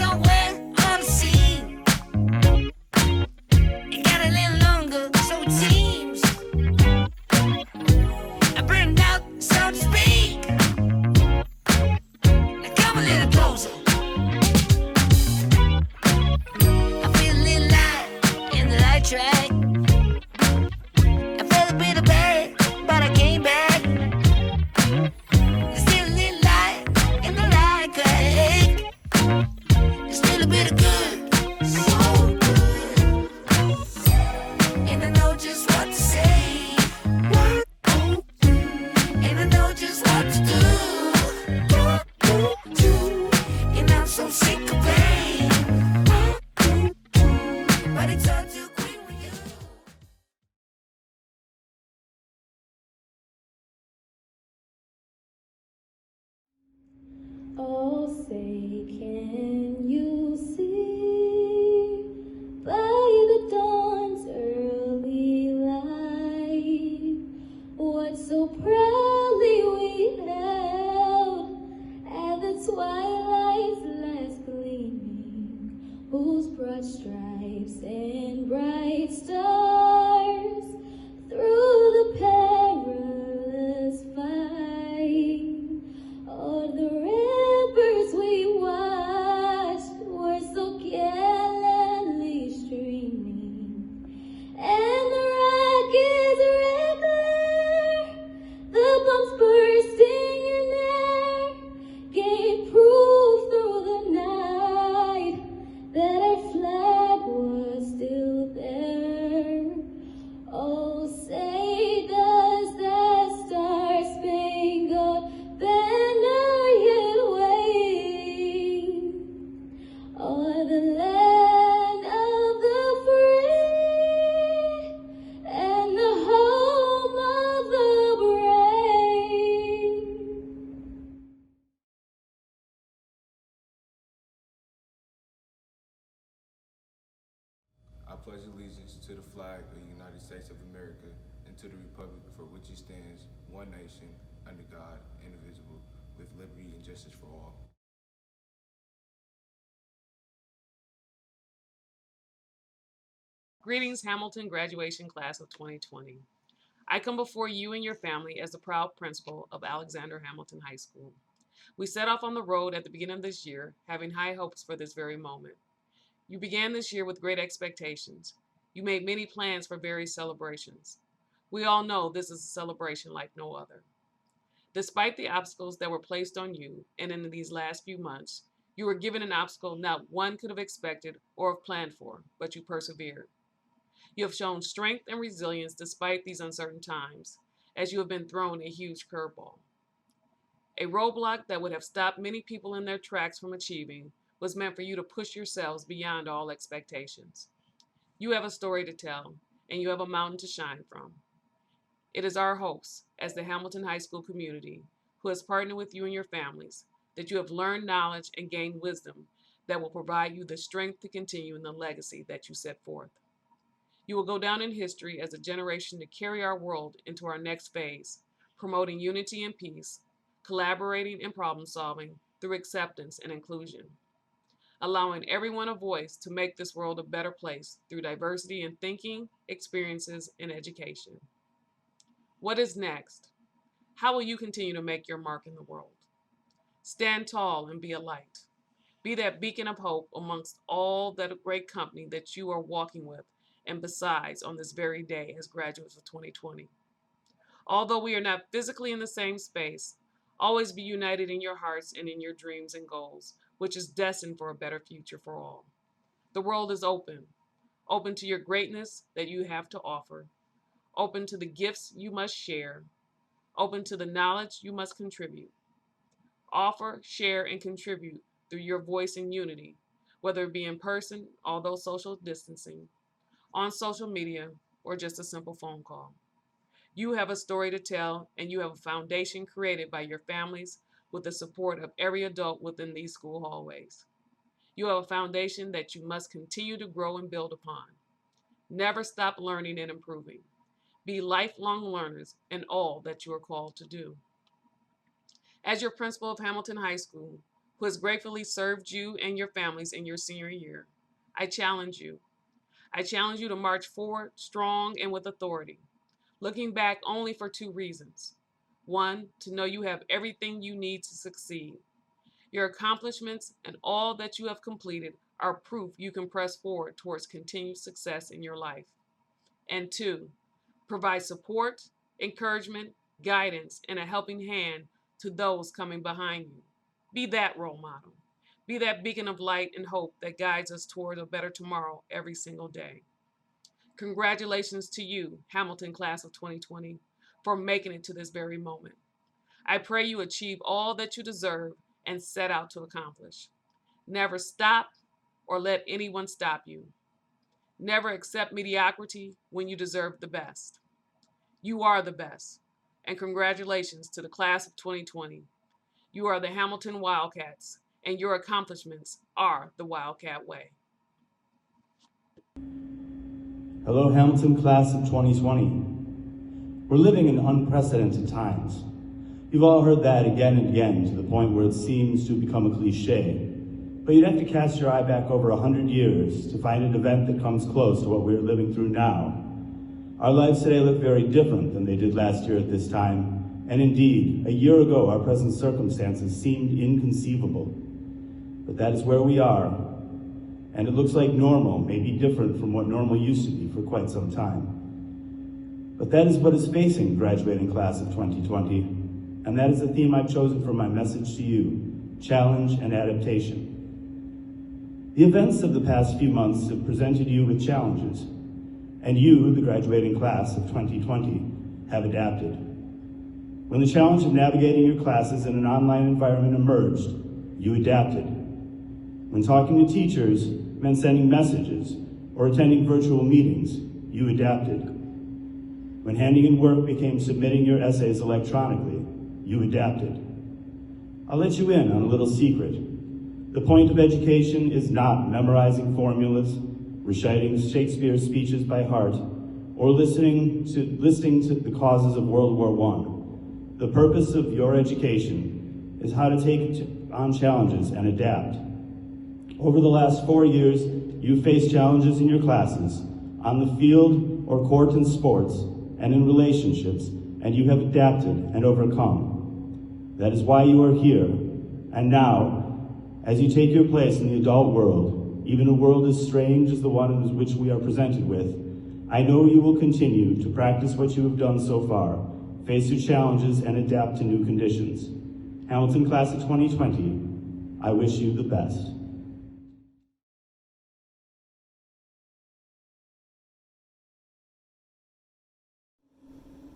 somewhere on the scene. It got a little longer, so it seems. I burned out, so to speak. Now come a little closer. I feel a little light in the light track. I felt a bit of bad, but I came back. There's still a little light in the light crack. There's still a bit of good, so good. And I know just what to say. And I know just what to do. And I'm so sick of pain. But it's all too quick with you. Oh, say, can you see by the dawn's early light what so proudly we held at the twilight's last gleaming, whose broad stripes and bright stars through the perilous fight. Oh, the rivers we watched were so gallantly streaming, and the rackets regular, the bombs bursting in air, gave proof through the night that our flag was still there. Oh, say, does that star-spangled banner yet wave o'er the land of the free and the home of the brave? I pledge allegiance to the flag of the United States of America and to the republic for which it stands, one nation, under God, indivisible, with liberty and justice for all. Greetings, Hamilton graduation class of 2020. I come before you and your family as the proud principal of Alexander Hamilton High School. We set off on the road at the beginning of this year, having high hopes for this very moment. You began this year with great expectations. You made many plans for various celebrations. We all know this is a celebration like no other. Despite the obstacles that were placed on you, and in these last few months, you were given an obstacle not one could have expected or have planned for, but you persevered. You have shown strength and resilience despite these uncertain times, as you have been thrown a huge curveball. A roadblock that would have stopped many people in their tracks from achieving was meant for you to push yourselves beyond all expectations. You have a story to tell, and you have a mountain to shine from. It is our hopes, as the Hamilton High School community, who has partnered with you and your families, that you have learned knowledge and gained wisdom that will provide you the strength to continue in the legacy that you set forth. You will go down in history as a generation to carry our world into our next phase, promoting unity and peace, collaborating and problem solving through acceptance and inclusion, allowing everyone a voice to make this world a better place through diversity in thinking, experiences, and education. What is next? How will you continue to make your mark in the world? Stand tall and be a light. Be that beacon of hope amongst all that great company that you are walking with and besides on this very day as graduates of 2020. Although we are not physically in the same space, always be united in your hearts and in your dreams and goals, which is destined for a better future for all. The world is open to your greatness that you have to offer, open to the gifts you must share, open to the knowledge you must contribute. Offer, share, and contribute through your voice in unity, whether it be in person, although social distancing, on social media, or just a simple phone call. You have a story to tell, and you have a foundation created by your families with the support of every adult within these school hallways. You have a foundation that you must continue to grow and build upon. Never stop learning and improving. Be lifelong learners in all that you are called to do. As your principal of Hamilton High School, who has gratefully served you and your families in your senior year. I challenge you. I challenge you to march forward strong and with authority, looking back only for two reasons. One, to know you have everything you need to succeed. Your accomplishments and all that you have completed are proof you can press forward towards continued success in your life. And two, provide support, encouragement, guidance, and a helping hand to those coming behind you. Be that role model. Be that beacon of light and hope that guides us toward a better tomorrow every single day. Congratulations to you, Hamilton Class of 2020, for making it to this very moment. I pray you achieve all that you deserve and set out to accomplish. Never stop or let anyone stop you. Never accept mediocrity when you deserve the best. You are the best, and congratulations to the Class of 2020. You are the Hamilton Wildcats, and your accomplishments are the Wildcat way. Hello, Hamilton Class of 2020. We're living in unprecedented times. You've all heard that again and again to the point where it seems to become a cliche. But you'd have to cast your eye back over 100 years to find an event that comes close to what we're living through now. Our lives today look very different than they did last year at this time. And indeed, a year ago, our present circumstances seemed inconceivable. But that is where we are. And it looks like normal may be different from what normal used to be for quite some time. But that is what is facing the graduating class of 2020. And that is the theme I've chosen for my message to you: challenge and adaptation. The events of the past few months have presented you with challenges, and you, the graduating class of 2020, have adapted. When the challenge of navigating your classes in an online environment emerged, you adapted. When talking to teachers meant sending messages or attending virtual meetings, you adapted. When handing in work became submitting your essays electronically, you adapted. I'll let you in on a little secret. The point of education is not memorizing formulas, reciting Shakespeare's speeches by heart, or listening to the causes of World War I. The purpose of your education is how to take on challenges and adapt. Over the last 4 years, you've faced challenges in your classes, on the field or court in sports, and in relationships, and you have adapted and overcome. That is why you are here. And now, as you take your place in the adult world, even a world as strange as the one in which we are presented with, I know you will continue to practice what you have done so far, face your challenges, and adapt to new conditions. Hamilton Class of 2020, I wish you the best.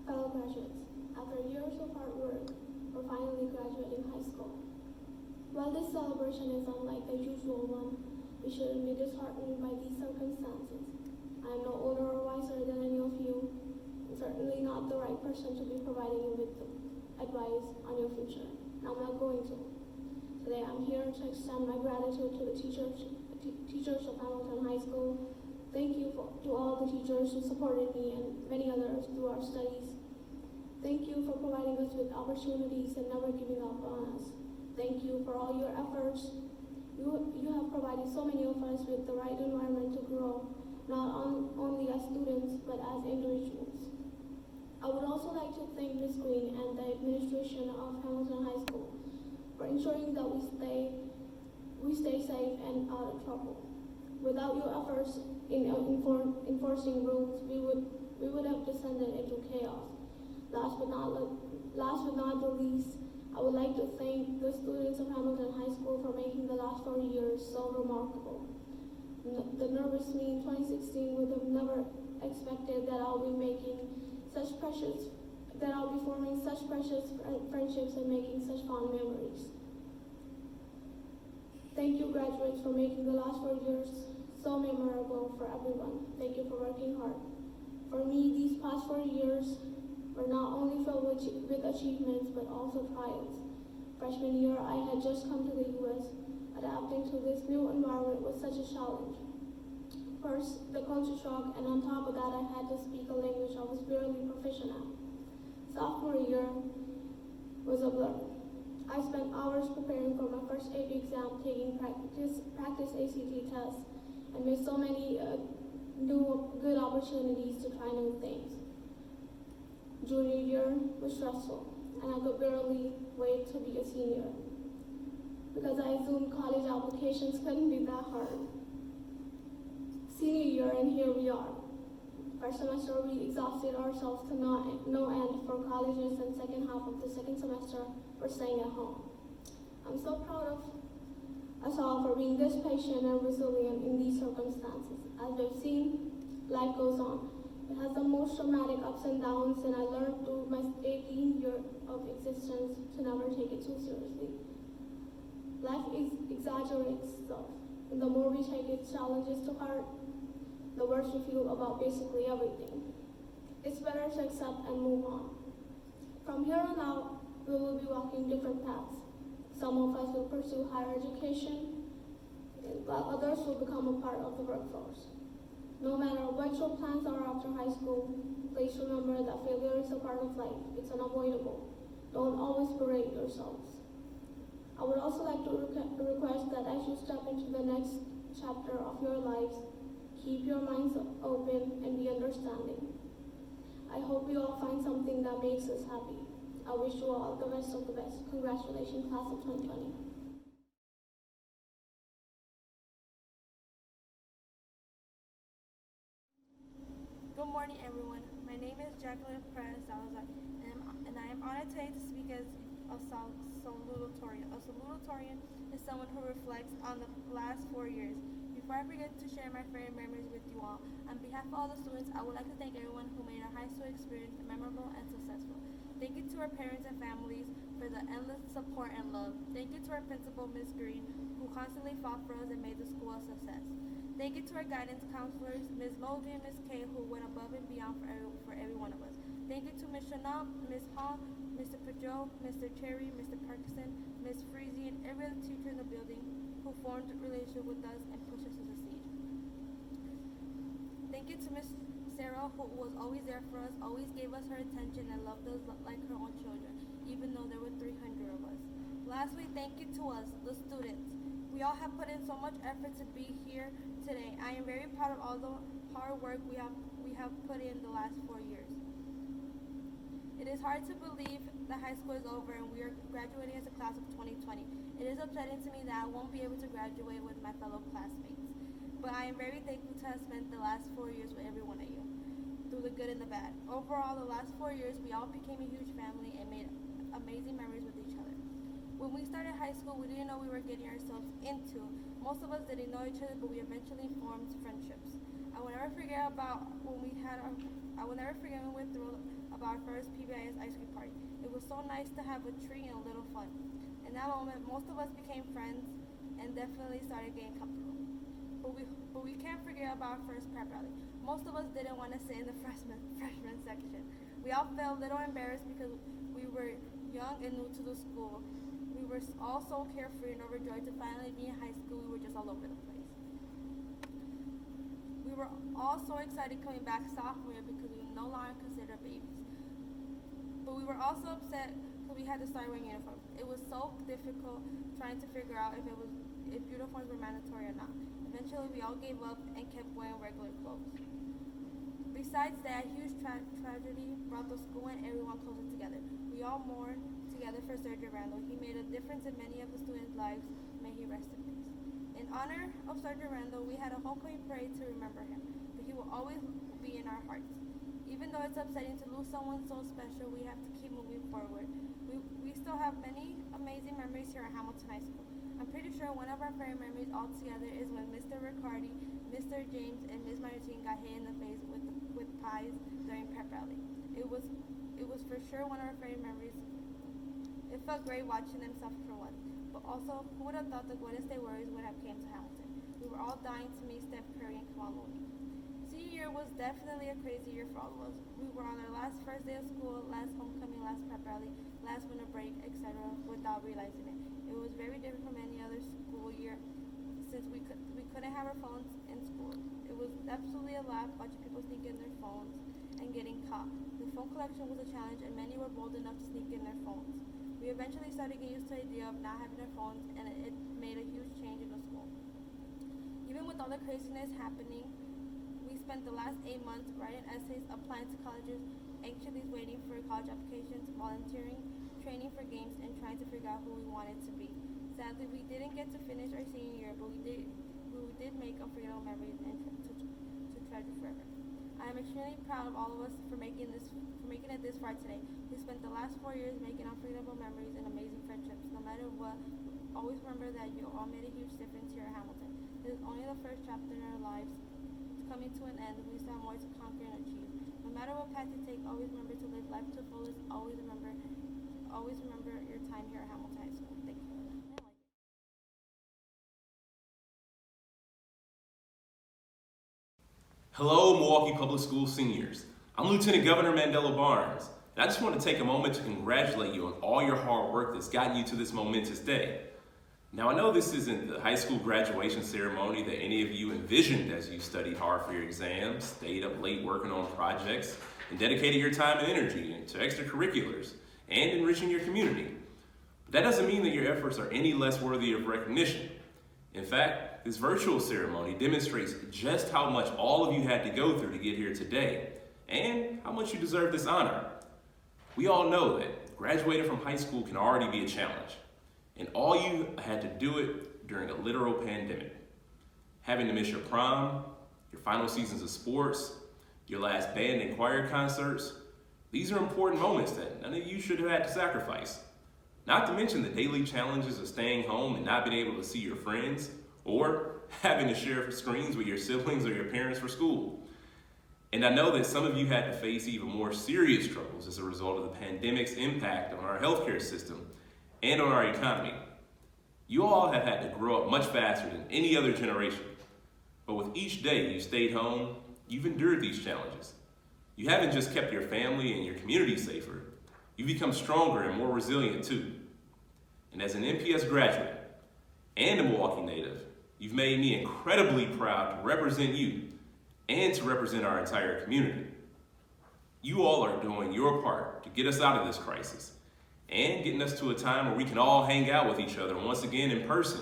Fellow graduates, after years of hard work, we're finally graduating high school. While this celebration is unlike the usual one, we shouldn't be disheartened by these circumstances. I am no older or wiser than any of you, and certainly not the right person to be providing you with advice on your future. And I'm not going to. Today I'm here to extend my gratitude to the teachers of Hamilton High School. Thank you to all the teachers who supported me and many others through our studies. Thank you for providing us with opportunities and never giving up on us. Thank you for all your efforts. You have provided so many of us with the right environment to grow, not only as students, but as individuals. I would also like to thank Ms. Green and the administration of Hamilton High School for ensuring that we stay safe and out of trouble. Without your efforts in enforcing rules, we would have descended into chaos. Last but not the least, I would like to thank the students of Hamilton High School for making the last 4 years so remarkable. The nervous me in 2016 would have never expected that I'll be forming such precious friendships and making such fond memories. Thank you, graduates, for making the last 4 years so memorable for everyone. Thank you for working hard. For me, these past 4 years were not only filled with achievements, but also trials. Freshman year, I had just come to the U.S. Adapting to this new environment was such a challenge. First, the culture shock, and on top of that, I had to speak a language I was barely proficient at. Sophomore year was a blur. I spent hours preparing for my first AP exam, taking practice ACT tests, and missed so many new good opportunities to try new things. Junior year was stressful, and I could barely wait to be a senior, because I assumed college applications couldn't be that hard. Senior year, and here we are. First semester, we exhausted ourselves to no end for colleges, and second half of the second semester, we're staying at home. I'm so proud of us all for being this patient and resilient in these circumstances. As we've seen, life goes on. It has the most traumatic ups and downs, and I learned through my 18 years of existence to never take it too seriously. Life exaggerates stuff, and the more we take its challenges to heart, the worse we feel about basically everything. It's better to accept and move on. From here on out, we will be walking different paths. Some of us will pursue higher education, while others will become a part of the workforce. No matter what your plans are after high school, please remember that failure is a part of life. It's unavoidable. Don't always berate yourselves. I would also like to request that as you step into the next chapter of your lives, keep your minds open and be understanding. I hope we all find something that makes us happy. I wish you all the best of the best. Congratulations, class of 2020. Good morning, everyone. My name is Jacqueline Perez Salazar, and I am honored today to speak as a salutatorian. A salutatorian is someone who reflects on the last 4 years. Before I forget to share my favorite memories with you all, on behalf of all the students, I would like to thank everyone who made our high school experience memorable and successful. Thank you to our parents and families for the endless support and love. Thank you to our principal, Ms. Green, who constantly fought for us and made the school a success. Thank you to our guidance counselors, Ms. Logan, Ms. Kay, who went above and beyond for every one of us. Thank you to Ms. Chanel, Ms. Hall, Mr. Pajot, Mr. Cherry, Mr. Parkinson, Ms. Freezy, and every other teacher in the building who formed a relationship with us and pushed us to succeed. Thank you to Ms. Sarah, who was always there for us, always gave us her attention, and loved us like her own children, even though there were 300 of us. Lastly, thank you to us, the students. We all have put in so much effort to be here today. I am very proud of all the hard work we have put in the last 4 years. It is hard to believe that high school is over and we are graduating as a class of 2020. It is upsetting to me that I won't be able to graduate with my fellow classmates. But I am very thankful to have spent the last 4 years with every one of you, through the good and the bad. Overall, the last 4 years, we all became a huge family and made amazing memories with each other. When we started high school, we didn't know we were getting ourselves into. Most of us didn't know each other, but we eventually formed friendships. I will never forget when we went through about our first PBIS ice cream party. It was so nice to have a treat and a little fun. In that moment, most of us became friends and definitely started getting comfortable. But we can't forget about our first prep rally. Most of us didn't want to sit in the freshman section. We all felt a little embarrassed because we were young and new to the school. We were all so carefree and overjoyed to finally be in high school. We were just all over the place. We were all so excited coming back sophomore year because we were no longer considered babies. But we were also upset because we had to start wearing uniforms. It was so difficult trying to figure out if uniforms were mandatory or not. Eventually, we all gave up and kept wearing regular clothes. Besides that, huge tragedy brought the school and everyone closer together. We all mourned together for Sergeant Randall. He made a difference in many of the students' lives. May he rest in peace. In honor of Sergeant Randall, we had a homecoming parade to remember him, but he will always be in our hearts. Even though it's upsetting to lose someone so special, we have to keep moving forward. We still have many amazing memories here at Hamilton High School. I'm pretty sure one of our favorite memories all together is when Mr. Riccardi, Mr. James, and Ms. Martin got hit in the face with pies during prep rally. It was for sure one of our favorite memories. It felt great watching them suffer for once. But also, who would have thought the Golden State Warriors would have came to Hamilton? We were all dying to meet Steph Curry and Kevon Looney. Senior year was definitely a crazy year for all of us. We were on our first day of school, last homecoming, last prep rally, last winter break, etc., without realizing it. It was very different from any other school year since we couldn't have our phones in school. It was absolutely a laugh watching people sneak in their phones and getting caught. The phone collection was a challenge and many were bold enough to sneak in their phones. We We eventually started getting used to the idea of not having our phones, and it made a huge change in the school. Even with all the craziness happening, we spent the last 8 months writing essays, applying to colleges, anxiously waiting for college applications, volunteering, training for games, and trying to figure out who we wanted to be. Sadly, we didn't get to finish our senior year, but we did make unforgettable memories and to treasure forever. I am extremely proud of all of us for making it this far today. We spent the last 4 years making unforgettable memories and amazing friendships. No matter what, always remember that you all made a huge difference here at Hamilton. This is only the first chapter in our lives. It's coming to an end. We still have more to conquer and achieve. No matter what path you take, always remember to live life to the fullest. Always remember your time here at Hamilton High School. Thank you. Hello, Milwaukee Public Schools seniors. I'm Lieutenant Governor Mandela Barnes, and I just want to take a moment to congratulate you on all your hard work that's gotten you to this momentous day. Now, I know this isn't the high school graduation ceremony that any of you envisioned as you studied hard for your exams, stayed up late working on projects, and dedicated your time and energy to extracurriculars and enriching your community. But that doesn't mean that your efforts are any less worthy of recognition. In fact, this virtual ceremony demonstrates just how much all of you had to go through to get here today, and how much you deserve this honor. We all know that graduating from high school can already be a challenge, and all you had to do it during a literal pandemic. Having to miss your prom, your final seasons of sports, your last band and choir concerts, these are important moments that none of you should have had to sacrifice. Not to mention the daily challenges of staying home and not being able to see your friends, or having to share screens with your siblings or your parents for school. And I know that some of you had to face even more serious troubles as a result of the pandemic's impact on our healthcare system and on our economy. You all have had to grow up much faster than any other generation. But with each day you stayed home, you've endured these challenges. You haven't just kept your family and your community safer, you've become stronger and more resilient too. And as an MPS graduate and a Milwaukee native, you've made me incredibly proud to represent you and to represent our entire community. You all are doing your part to get us out of this crisis and getting us to a time where we can all hang out with each other once again in person,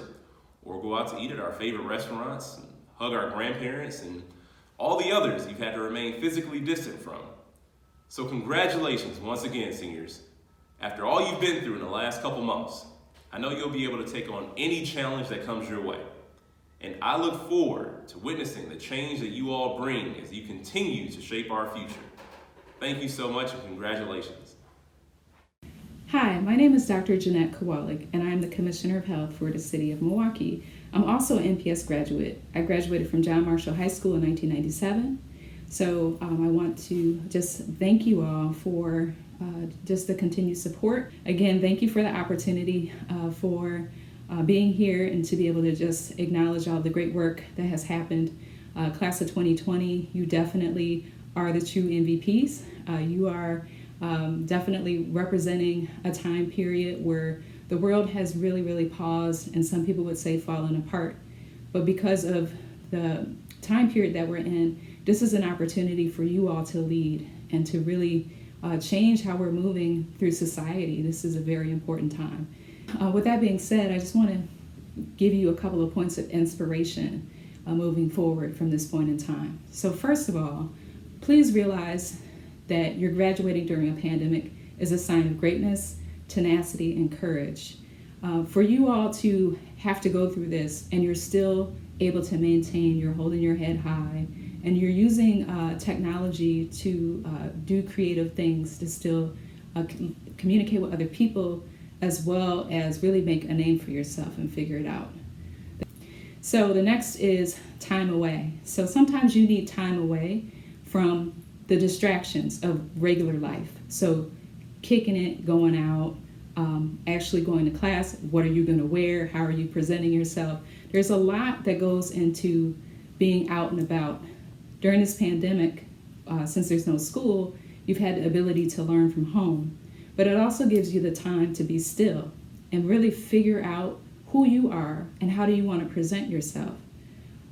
or go out to eat at our favorite restaurants, and hug our grandparents, and all the others you've had to remain physically distant from. So congratulations once again, seniors. After all you've been through in the last couple months, I know you'll be able to take on any challenge that comes your way. And I look forward to witnessing the change that you all bring as you continue to shape our future. Thank you so much, and congratulations. Hi, my name is Dr. Jeanette Kowalik, and I am the Commissioner of Health for the City of Milwaukee. I'm also an MPS graduate. I graduated from John Marshall High School in 1997. So I want to just thank you all for just the continued support. Again, thank you for the opportunity for being here and to be able to just acknowledge all the great work that has happened. Class of 2020, you definitely are the true MVPs. You are definitely representing a time period where the world has really, really paused, and some people would say fallen apart. But because of the time period that we're in, this is an opportunity for you all to lead and to really change how we're moving through society. This is a very important time. With that being said, I just want to give you a couple of points of inspiration moving forward from this point in time. So first of all, please realize that you're graduating during a pandemic is a sign of greatness, tenacity, and courage. For you all to have to go through this and you're still able to maintain, you're holding your head high, and you're using technology to do creative things to still communicate with other people, as well as really make a name for yourself and figure it out. So the next is time away. So sometimes you need time away from the distractions of regular life. So kicking it, going out, actually going to class, what are you going to wear, how are you presenting yourself? There's a lot that goes into being out and about. During this pandemic, since there's no school, you've had the ability to learn from home, but it also gives you the time to be still and really figure out who you are and how do you want to present yourself.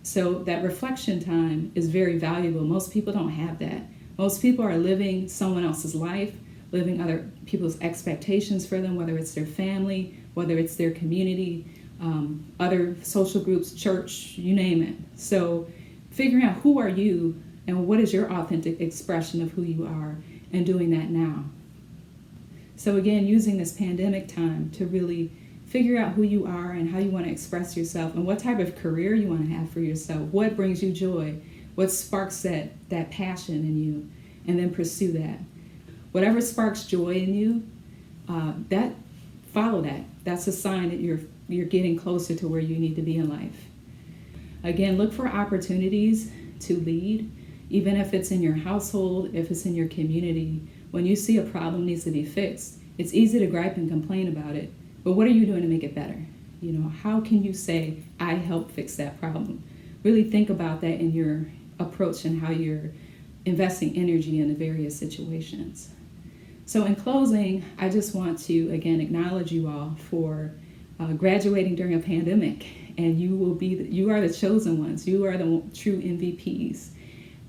So that reflection time is very valuable. Most people don't have that. Most people are living someone else's life, living other people's expectations for them, whether it's their family, whether it's their community, other social groups, church, you name it. So figuring out who are you and what is your authentic expression of who you are, and doing that now. So again, using this pandemic time to really figure out who you are and how you want to express yourself and what type of career you want to have for yourself, what brings you joy, what sparks that passion in you, and then pursue that. Whatever sparks joy in you, follow that. That's a sign that you're getting closer to where you need to be in life. Again, look for opportunities to lead, even if it's in your household, if it's in your community. When you see a problem needs to be fixed, it's easy to gripe and complain about it, but what are you doing to make it better? You know, how can you say, I helped fix that problem? Really think about that in your approach and how you're investing energy in the various situations. So in closing, I just want to, again, acknowledge you all for graduating during a pandemic, and you are the chosen ones. You are the true MVPs.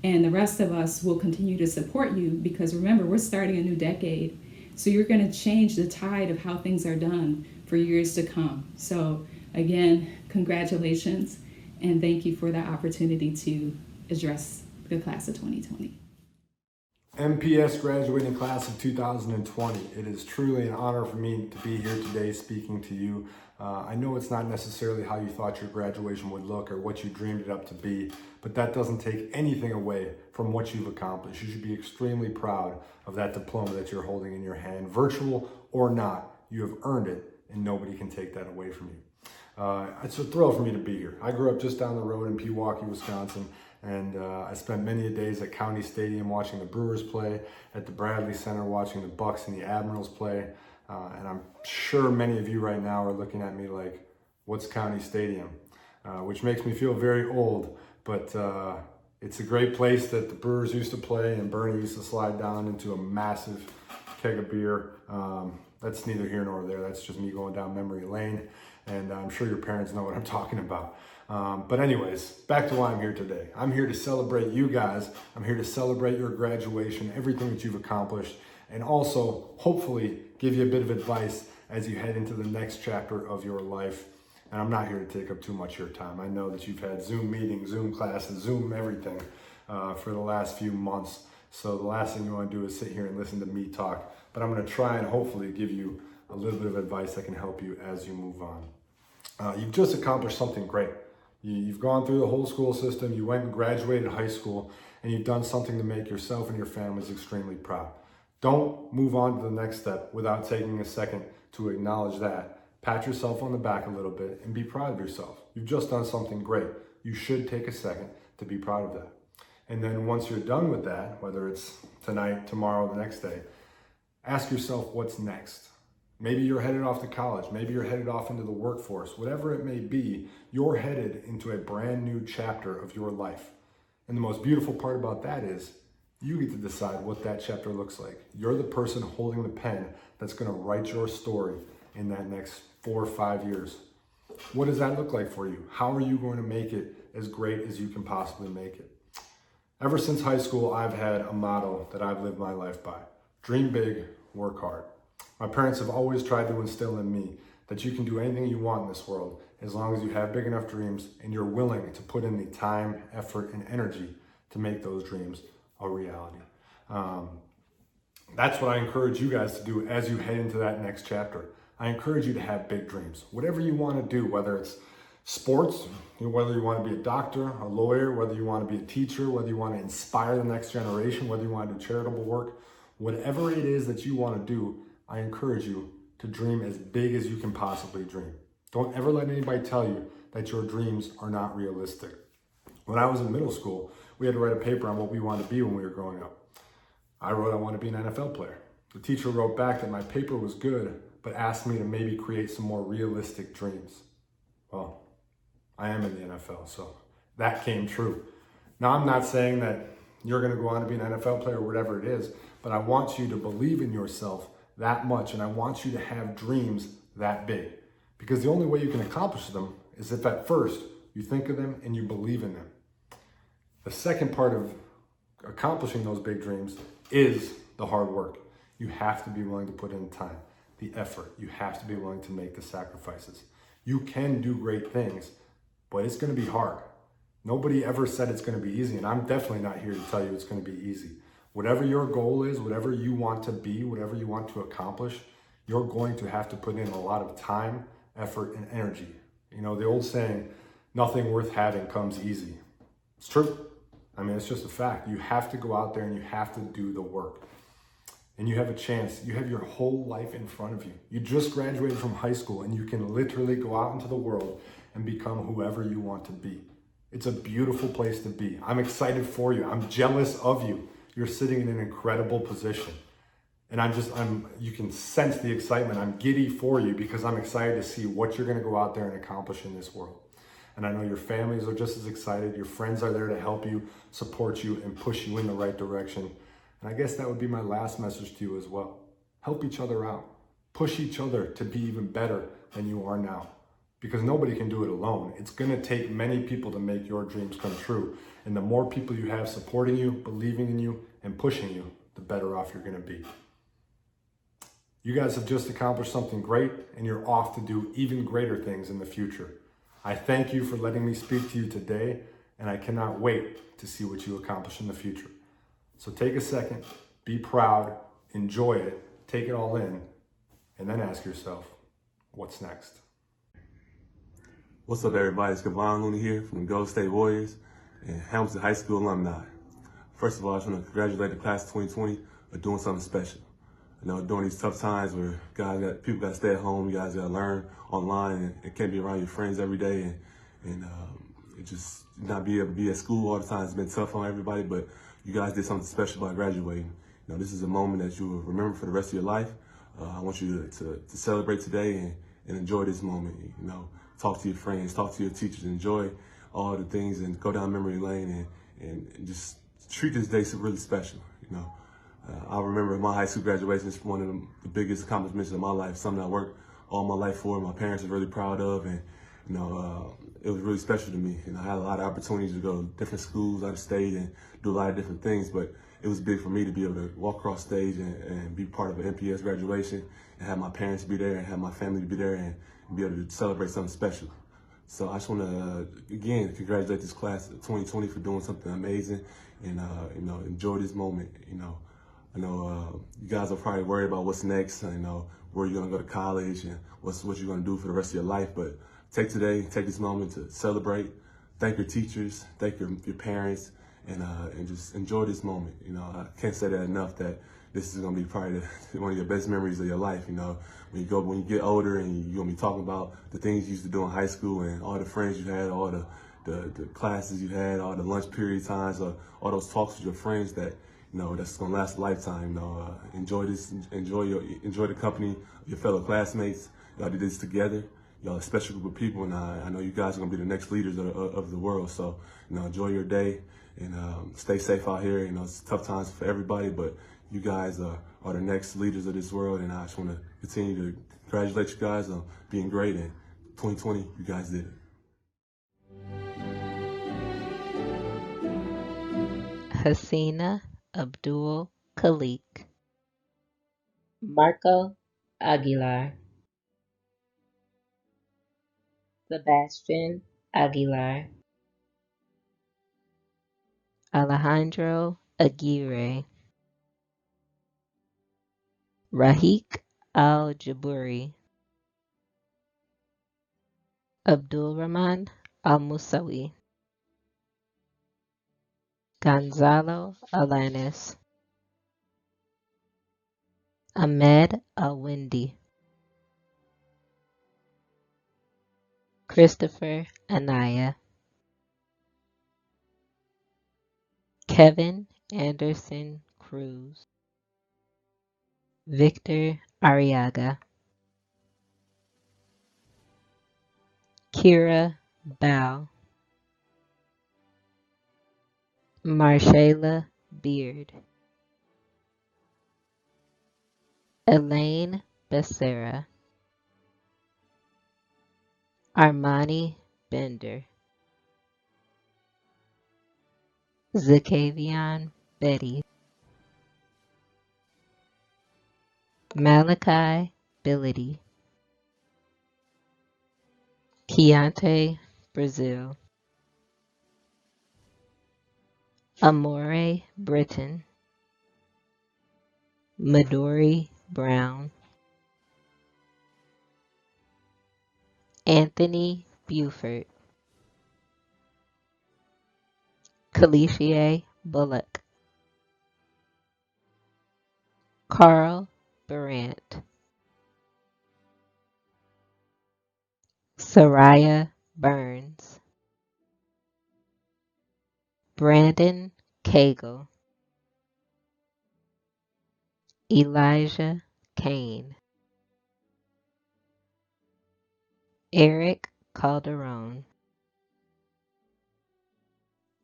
And the rest of us will continue to support you, because remember, we're starting a new decade. So you're going to change the tide of how things are done for years to come. So again, congratulations, and thank you for the opportunity to address the class of 2020. MPS graduating class of 2020. It is truly an honor for me to be here today speaking to you. I know it's not necessarily how you thought your graduation would look or what you dreamed it up to be, but that doesn't take anything away from what you've accomplished. You should be extremely proud of that diploma that you're holding in your hand. Virtual or not, you have earned it, and nobody can take that away from you. It's a thrill for me to be here. I grew up just down the road in Milwaukee, Wisconsin, and I spent many days at County Stadium watching the Brewers play, at the Bradley Center watching the Bucks and the Admirals play. And I'm sure many of you right now are looking at me like, what's County Stadium? Which makes me feel very old, but it's a great place that the Brewers used to play, and Bernie used to slide down into a massive keg of beer. That's neither here nor there. That's just me going down memory lane, and I'm sure your parents know what I'm talking about. But anyways, back to why I'm here today. I'm here to celebrate you guys. I'm here to celebrate your graduation, everything that you've accomplished, and also hopefully give you a bit of advice as you head into the next chapter of your life. And I'm not here to take up too much of your time. I know that you've had Zoom meetings, Zoom classes, Zoom everything for the last few months. So the last thing you want to do is sit here and listen to me talk. But I'm going to try and hopefully give you a little bit of advice that can help you as you move on. You've just accomplished something great. You've gone through the whole school system. You went and graduated high school, and you've done something to make yourself and your families extremely proud. Don't move on to the next step without taking a second to acknowledge that. Pat yourself on the back a little bit and be proud of yourself. You've just done something great. You should take a second to be proud of that. And then once you're done with that, whether it's tonight, tomorrow, the next day, ask yourself what's next. Maybe you're headed off to college. Maybe you're headed off into the workforce. Whatever it may be, you're headed into a brand new chapter of your life. And the most beautiful part about that is you get to decide what that chapter looks like. You're the person holding the pen that's going to write your story in that next 4 or 5 years. What does that look like for you? How are you going to make it as great as you can possibly make it? Ever since high school, I've had a motto that I've lived my life by. Dream big, work hard. My parents have always tried to instill in me that you can do anything you want in this world as long as you have big enough dreams and you're willing to put in the time, effort, and energy to make those dreams a reality. That's what I encourage you guys to do as you head into that next chapter. I encourage you to have big dreams. Whatever you want to do, whether it's sports, whether you want to be a doctor, a lawyer, whether you want to be a teacher, whether you want to inspire the next generation, whether you want to do charitable work, whatever it is that you want to do, I encourage you to dream as big as you can possibly dream. Don't ever let anybody tell you that your dreams are not realistic. When I was in middle school, we had to write a paper on what we wanted to be when we were growing up. I wrote I want to be an NFL player. The teacher wrote back that my paper was good, but asked me to maybe create some more realistic dreams. Well, I am in the NFL, so that came true. Now, I'm not saying that you're going to go on to be an NFL player or whatever it is, but I want you to believe in yourself that much, and I want you to have dreams that big. Because the only way you can accomplish them is if at first you think of them and you believe in them. The second part of accomplishing those big dreams is the hard work. You have to be willing to put in time, the effort. You have to be willing to make the sacrifices. You can do great things, but it's going to be hard. Nobody ever said it's going to be easy, and I'm definitely not here to tell you it's going to be easy. Whatever your goal is, whatever you want to be, whatever you want to accomplish, you're going to have to put in a lot of time, effort, and energy. You know, the old saying, nothing worth having comes easy. It's true. I mean, it's just a fact. You have to go out there and you have to do the work. And you have a chance. You have your whole life in front of you. You just graduated from high school and you can literally go out into the world and become whoever you want to be. It's a beautiful place to be. I'm excited for you. I'm jealous of you. You're sitting in an incredible position. And you can sense the excitement. I'm giddy for you because I'm excited to see what you're going to go out there and accomplish in this world. And I know your families are just as excited. Your friends are there to help you, support you, and push you in the right direction. And I guess that would be my last message to you as well. Help each other out. Push each other to be even better than you are now. Because nobody can do it alone. It's gonna take many people to make your dreams come true. And the more people you have supporting you, believing in you, and pushing you, the better off you're gonna be. You guys have just accomplished something great, and you're off to do even greater things in the future. I thank you for letting me speak to you today, and I cannot wait to see what you accomplish in the future. So take a second, be proud, enjoy it, take it all in, and then ask yourself, what's next? What's up, everybody? It's Kevon Looney here from the Golden State Warriors and Hamilton High School alumni. First of all, I just want to congratulate the class of 2020 for doing something special. You know, during these tough times where people got to stay at home, you guys got to learn online and can't be around your friends every day, and it just not be able to be at school all the time. It's been tough on everybody, but you guys did something special by graduating. You know, this is a moment that you will remember for the rest of your life. I want you to celebrate today and enjoy this moment. You know, talk to your friends, talk to your teachers, enjoy all the things, and go down memory lane and just treat this day really special. You know, I remember my high school graduation is one of the biggest accomplishments of my life. Something I worked all my life for. My parents are really proud of, and you know, it was really special to me. You know, I had a lot of opportunities to go to different schools out of state and do a lot of different things, but it was big for me to be able to walk across stage and be part of an MPS graduation and have my parents be there and have my family be there and be able to celebrate something special. So I just want to, again, congratulate this class of 2020 for doing something amazing and, you know, enjoy this moment. You know, I know you guys are probably worried about what's next, you know, where you're going to go to college and what you're going to do for the rest of your life, but take this moment to celebrate, thank your teachers, thank your parents, and just enjoy this moment. You know, I can't say that enough, that this is gonna be probably one of your best memories of your life. You know, when you get older and you're gonna be talking about the things you used to do in high school and all the friends you had, all the classes you had, all the lunch period times, all those talks with your friends that, you know, that's gonna last a lifetime. You know, enjoy the company of your fellow classmates. Y'all did this together. Y'all a special group of people, and I know you guys are gonna be the next leaders of the world. So, you know, enjoy your day and stay safe out here. You know, it's tough times for everybody, but you guys are the next leaders of this world, and I just want to continue to congratulate you guys on being great. And 2020, you guys did it. Hasina Abdul Khalik, Marco Aguilar, Sebastian Aguilar, Alejandro Aguirre, Rahik Al-Jaburi, Abdul Rahman Al-Musawi, Gonzalo Alanis, Ahmed Al-Windi, Christopher Anaya, Kevin Anderson Cruz, Victor Arriaga, Kira Bao, Marshayla Beard, Elaine Becerra, Armani Bender, Zakavian Betty, Malachi Billity, Keontae Brazil, Amore Britton, Midori Brown, Anthony Buford, Kalicia Bullock, Carl Brandt, Soraya Burns, Brandon Cagle, Elijah Kane, Eric Calderon,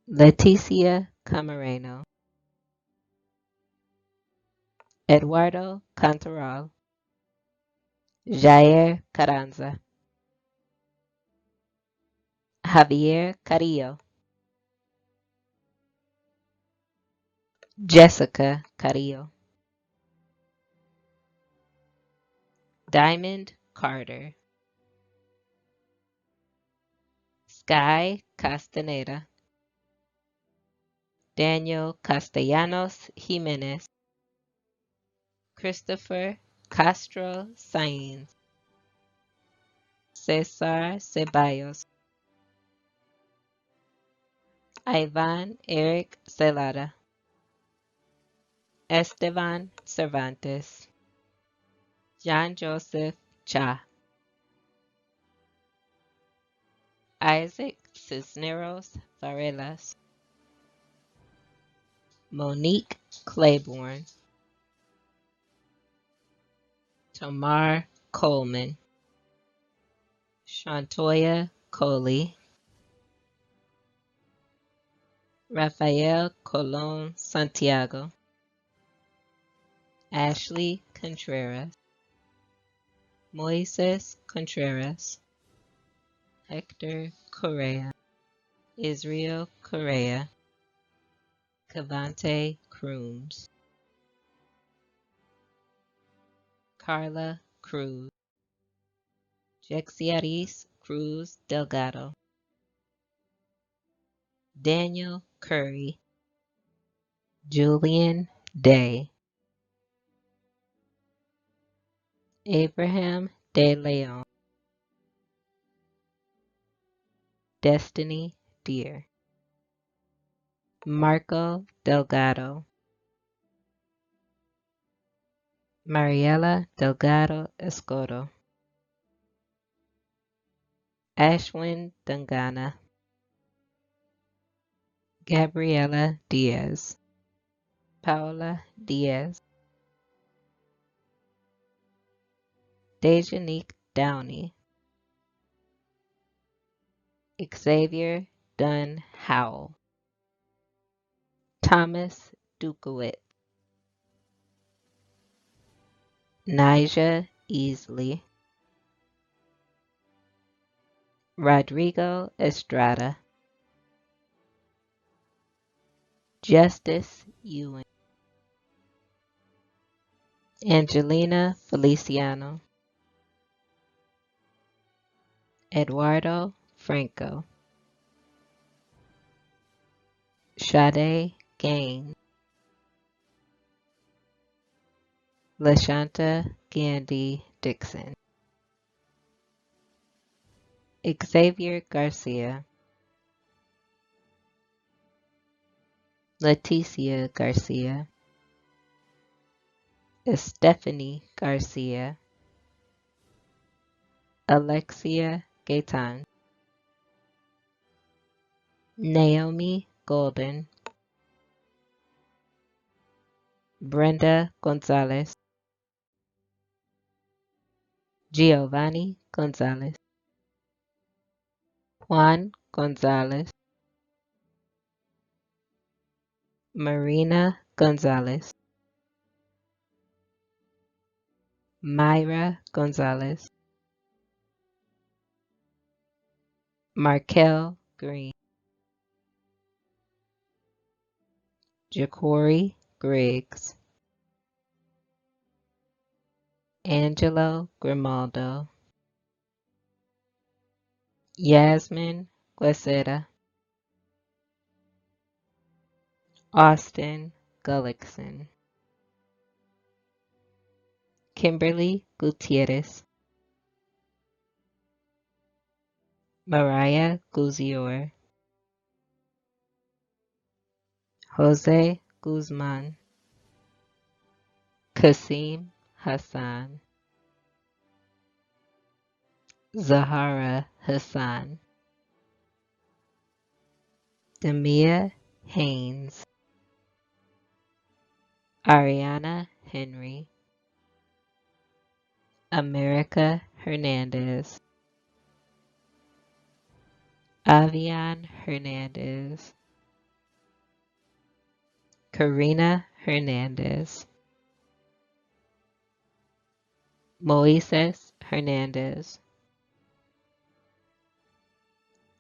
Leticia Camareno, Eduardo Cantoral, Jair Carranza, Javier Carrillo, Jessica Carrillo, Diamond Carter, Sky Castaneda, Daniel Castellanos Jimenez, Christopher Castro Sainz, Cesar Ceballos, Ivan Eric Celada, Esteban Cervantes, John Joseph Cha, Isaac Cisneros Varelas, Monique Claiborne, Tamar Coleman, Shantoya Coley, Rafael Colon Santiago, Ashley Contreras, Moises Contreras, Hector Correa, Israel Correa, Cavante Crooms, Carla Cruz, Jexiaris Cruz Delgado, Daniel Curry, Julian Day, Abraham De Leon, Destiny Deer, Marco Delgado, Mariela Delgado Escoto, Ashwin Dangana, Gabriela Diaz, Paola Diaz, Dejanique Downey, Xavier Dunn Howell, Thomas Dukowitz, Nija Easley, Rodrigo Estrada, Justice Ewing, Angelina Feliciano, Eduardo Franco, Sade Gaines, LaShanta Gandhi Dixon, Xavier Garcia, Leticia Garcia, Stephanie Garcia, Alexia Gaetan, Naomi Golden, Brenda Gonzalez, Giovanni Gonzalez, Juan Gonzalez, Marina Gonzalez, Myra Gonzalez, Markel Green, Ja'Cory Griggs, Angelo Grimaldo, Yasmin Guacera, Austin Gullickson, Kimberly Gutierrez, Mariah Guzior, Jose Guzman, Kasim Hassan, Zahara Hassan, Demia Haynes, Ariana Henry, America Hernandez, Avian Hernandez, Karina Hernandez, Moises Hernandez,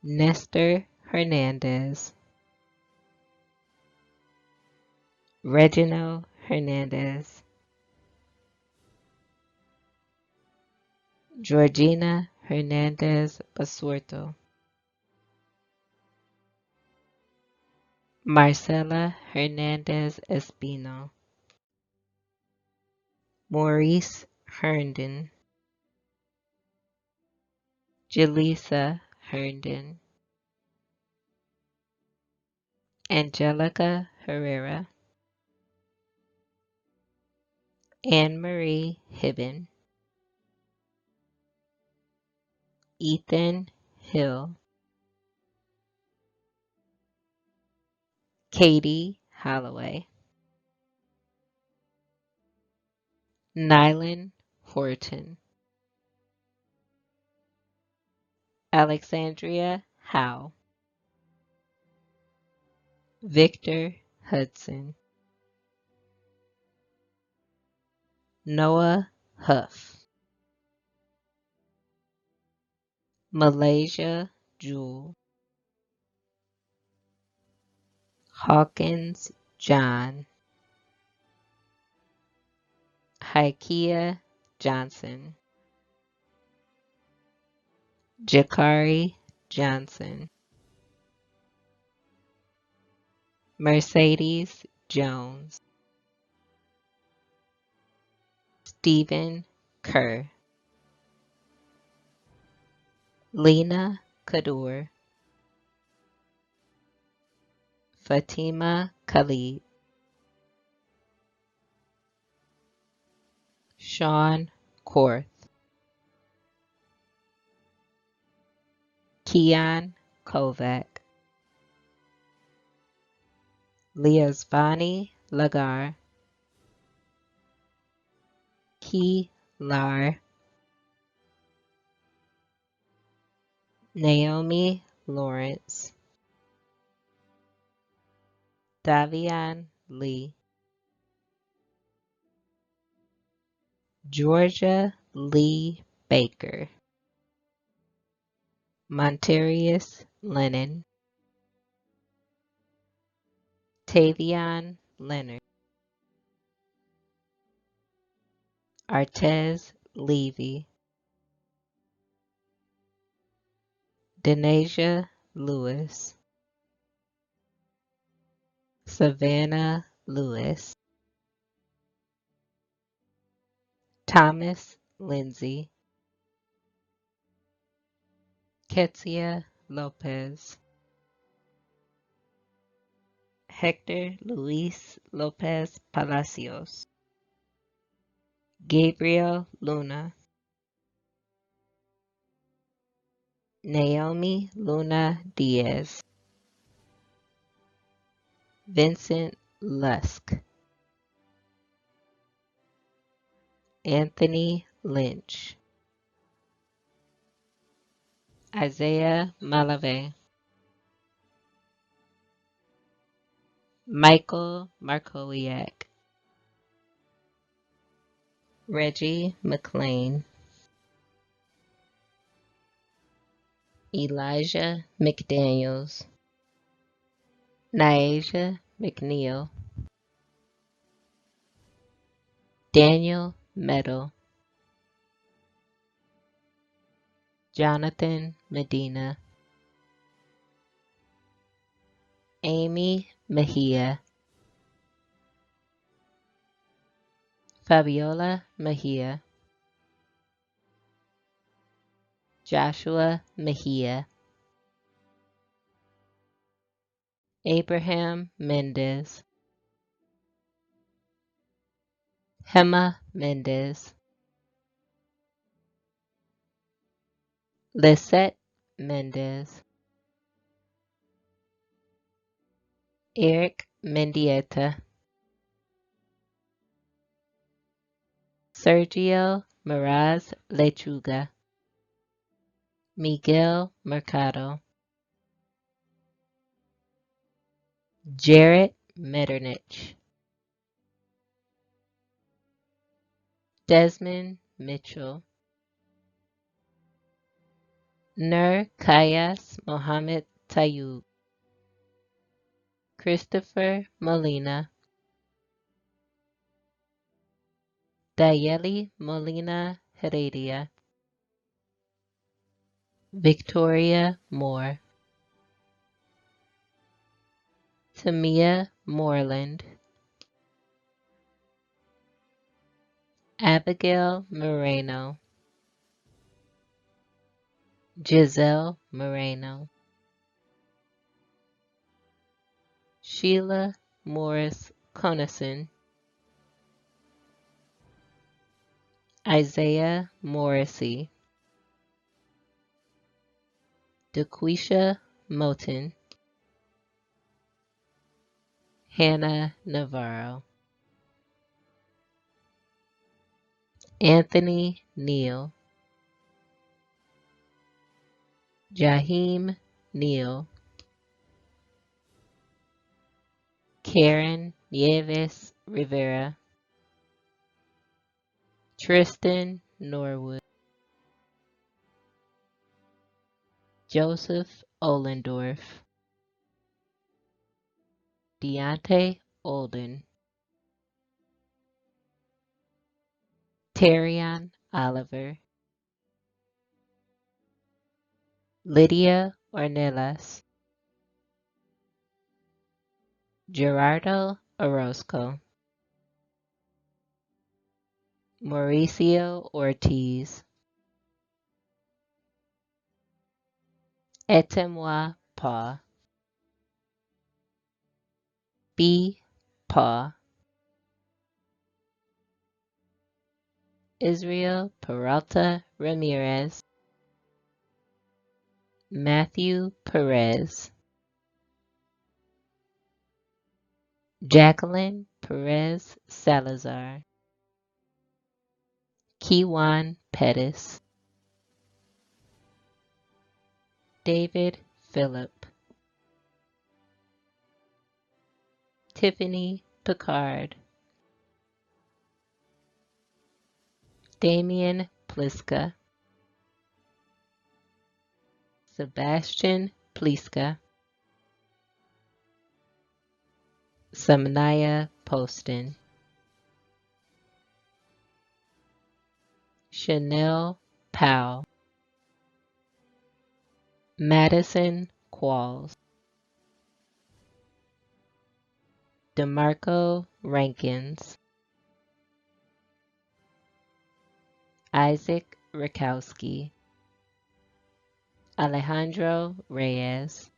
Nestor Hernandez, Reginald Hernandez, Georgina Hernandez Basuerto, Marcela Hernandez Espino, Maurice Herndon, Jaleesa Herndon, Angelica Herrera, Anne-Marie Hibben, Ethan Hill, Katie Holloway, Nylan Horton, Alexandria Howe, Victor Hudson, Noah Huff, Malaysia Jewel, Hawkins John, Haikia Johnson, Jakari Johnson, Mercedes Jones, Stephen Kerr, Lena Kadur, Fatima Khalid, Sean Korth, Keon Kovac, Liazvani Lagar, Key Lar, Naomi Lawrence, Davion Lee, Georgia Lee Baker, Monterius Lennon, Tavion Leonard, Artez Levy, Denasia Lewis, Savannah Lewis, Thomas Lindsay, Ketsia Lopez, Hector Luis Lopez Palacios, Gabriel Luna, Naomi Luna Diaz, Vincent Lusk, Anthony Lynch, Isaiah Malave, Michael Markowiak, Reggie McLean, Elijah McDaniels, Niaja McNeil, Daniel Meadow, Jonathan Medina, Amy Mejia, Fabiola Mejia, Joshua Mejia, Abraham Mendez, Hema Mendez, Lisette Mendez, Eric Mendieta, Sergio Meraz Lechuga, Miguel Mercado, Jarrett Metternich, Desmond Mitchell, Nur Kayas Mohammed Tayub, Christopher Molina, Dayeli Molina Heredia, Victoria Moore, Tamia Moreland, Abigail Moreno, Giselle Moreno, Sheila Morris Conason, Isaiah Morrissey, DeQuisha Moten, Hannah Navarro, Anthony Neal, Jaheim Neal, Karen Nieves Rivera, Tristan Norwood, Joseph Ollendorf, Deontay Olden, Terrion Oliver, Lydia Ornelas, Gerardo Orozco, Mauricio Ortiz, Etemwa Pa, B. Pa, Israel Peralta Ramirez, Matthew Perez, Jacqueline Perez Salazar, Kiwan Pettis, David Phillip, Tiffany Picard, Damian Pliska, Sebastian Pliska, Samnaya Poston, Chanel Powell, Madison Qualls, DeMarco Rankins, Isaac Rakowski, Alejandro Reyes,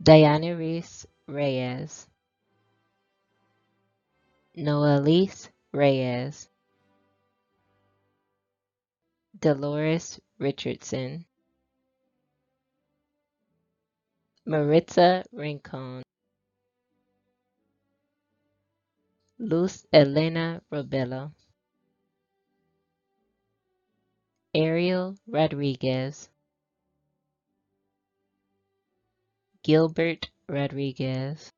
Diana Reese Reyes, Noelise Reyes, Dolores Richardson, Maritza Rincon, Luz Elena Robello, Ariel Rodriguez, Gilbert Rodriguez,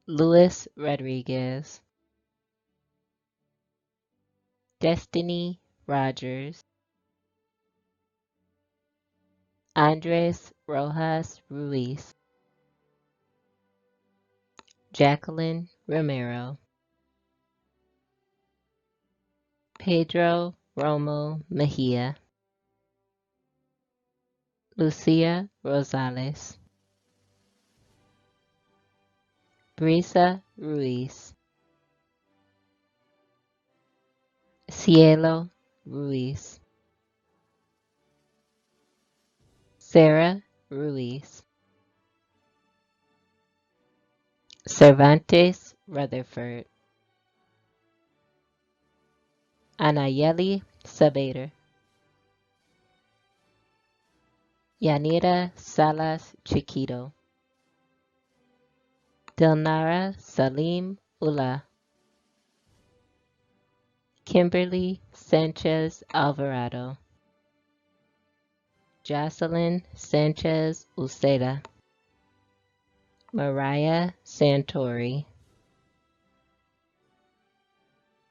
Luis Rodriguez, Destiny Rogers, Andres Rojas Ruiz, Jacqueline Romero, Pedro Romo Mejia, Lucia Rosales, Brisa Ruiz, Cielo Ruiz, Sarah Ruiz, Cervantes Rutherford, Anayeli Sabater, Yanira Salas Chiquito, Delnara Salim Ula, Kimberly Sanchez Alvarado, Jocelyn Sanchez Uceda, Mariah Santori,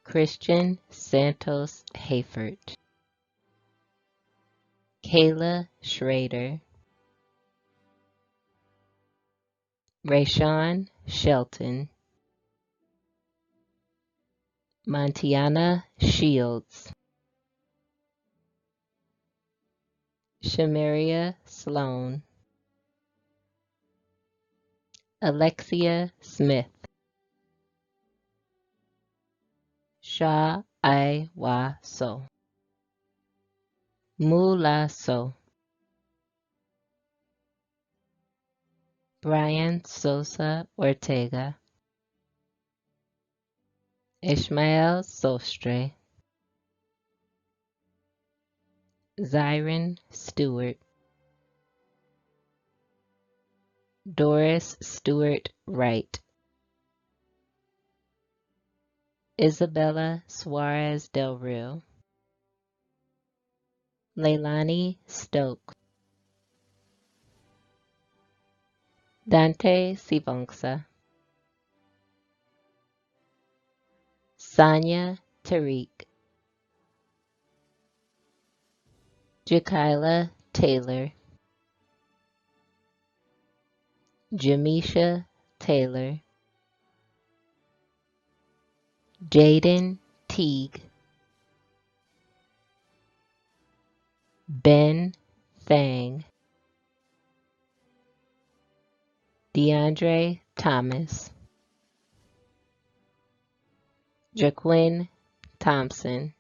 Christian Santos Hayford, Kayla Schrader, Rayshawn Shelton, Montiana Shields, Shamaria Sloan, Alexia Smith, Sha Ai Wa So, Mula So, Brian Sosa Ortega, Ishmael Sostre, Zyron Stewart, Doris Stewart Wright, Isabella Suarez Del Rio, Leilani Stokes, Dante Sivongsa, Sonia Tariq, Jakayla Taylor, Jamisha Taylor, Jaden Teague, Ben Thang, DeAndre Thomas, Jaquin Thompson,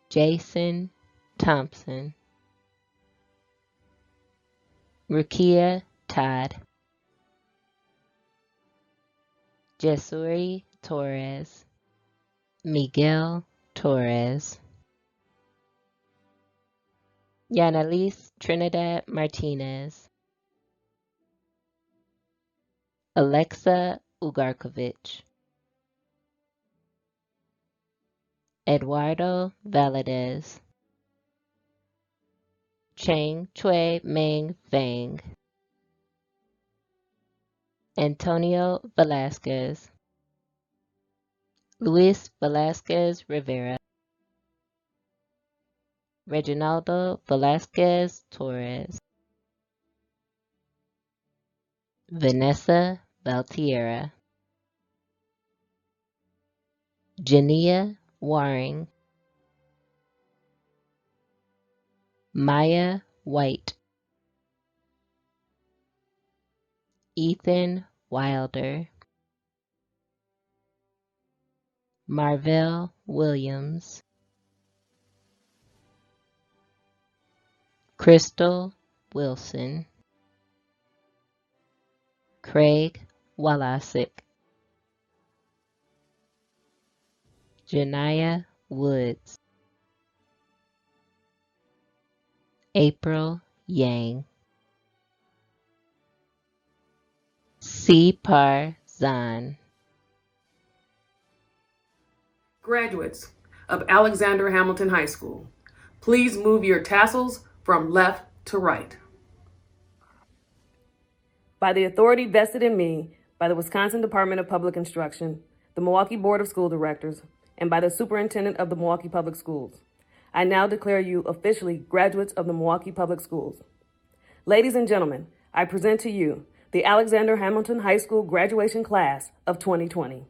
Jason Thompson, Rukia Todd, Jesuri Torres, Miguel Torres, Yanalise Trinidad Martinez, Alexa Ugarkovich, Eduardo Valadez, Cheng Chui Meng Feng, Antonio Velasquez, Luis Velasquez Rivera, Reginaldo Velasquez Torres, Vanessa Valtierra, Jania Waring, Maya White, Ethan Wilder, Marvell Williams, Crystal Wilson, Craig Walasik, Janiyah Woods, April Yang, Sipar Zan. Graduates of Alexander Hamilton High School, please move your tassels from left to right. By the authority vested in me by the Wisconsin Department of Public Instruction, the Milwaukee Board of School Directors, and by the Superintendent of the Milwaukee Public Schools, I now declare you officially graduates of the Milwaukee Public Schools. Ladies and gentlemen, I present to you the Alexander Hamilton High School graduation class of 2020.